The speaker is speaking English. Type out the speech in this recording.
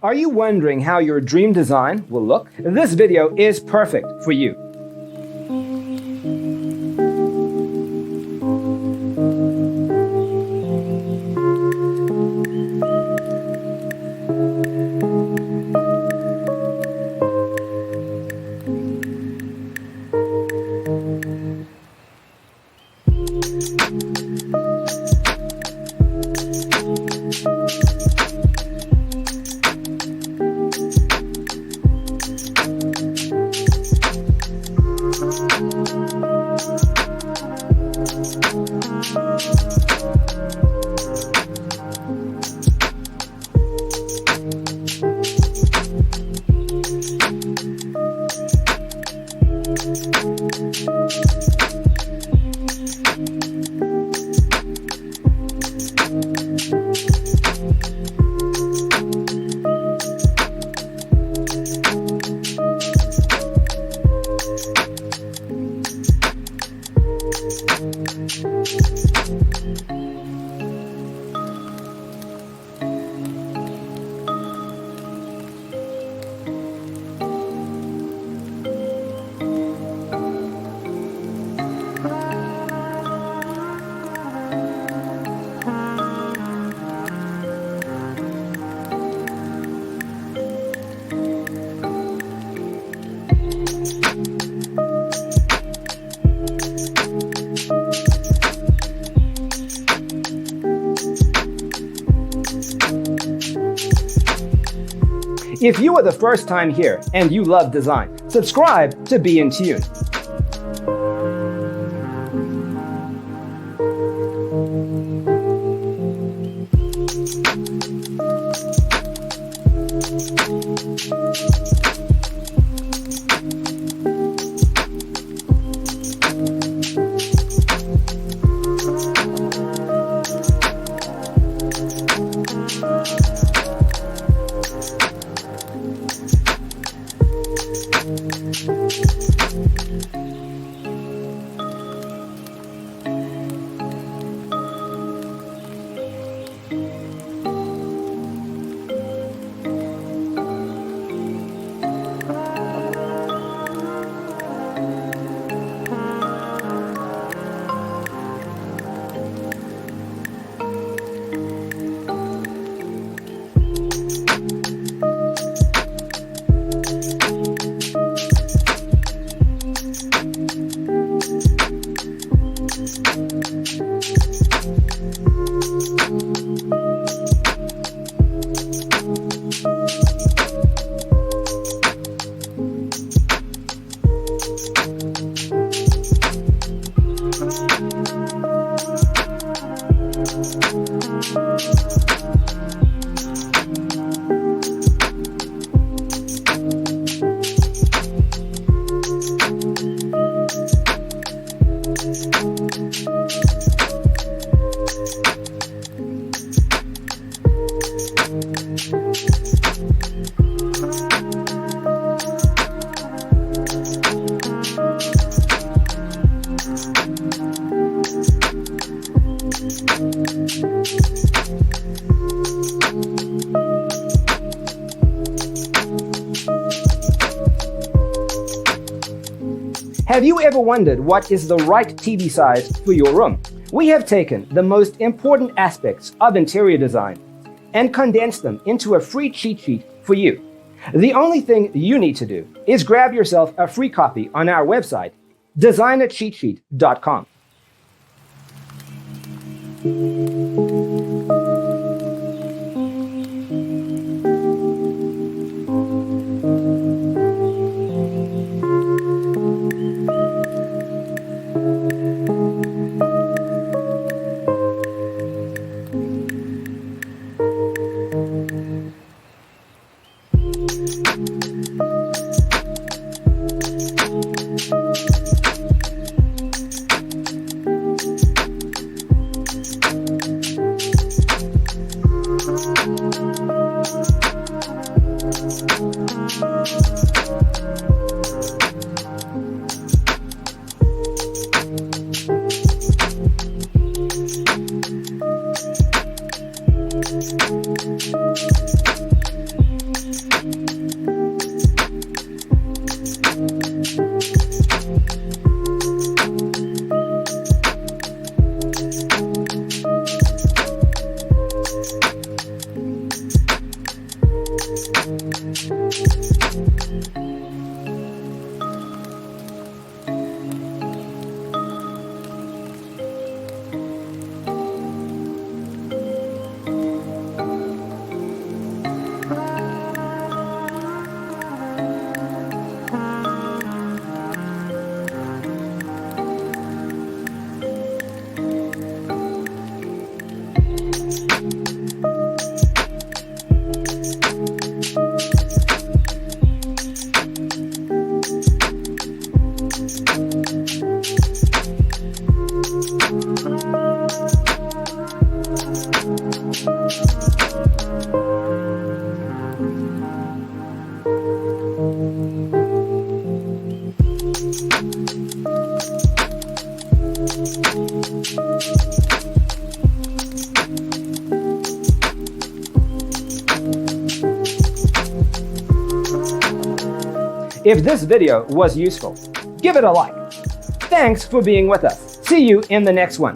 Are you wondering how your dream design will look? This video is perfect for you. If you are the first time here and you love design, subscribe to Be in Tune. Have you ever wondered what is the right TV size for your room? We have taken the most important aspects of interior design and condensed them into a free cheat sheet for you. The only thing you need to do is grab yourself a free copy on our website, designercheatsheet.com. If this video was useful, give it a like. Thanks for being with us. See you in the next one.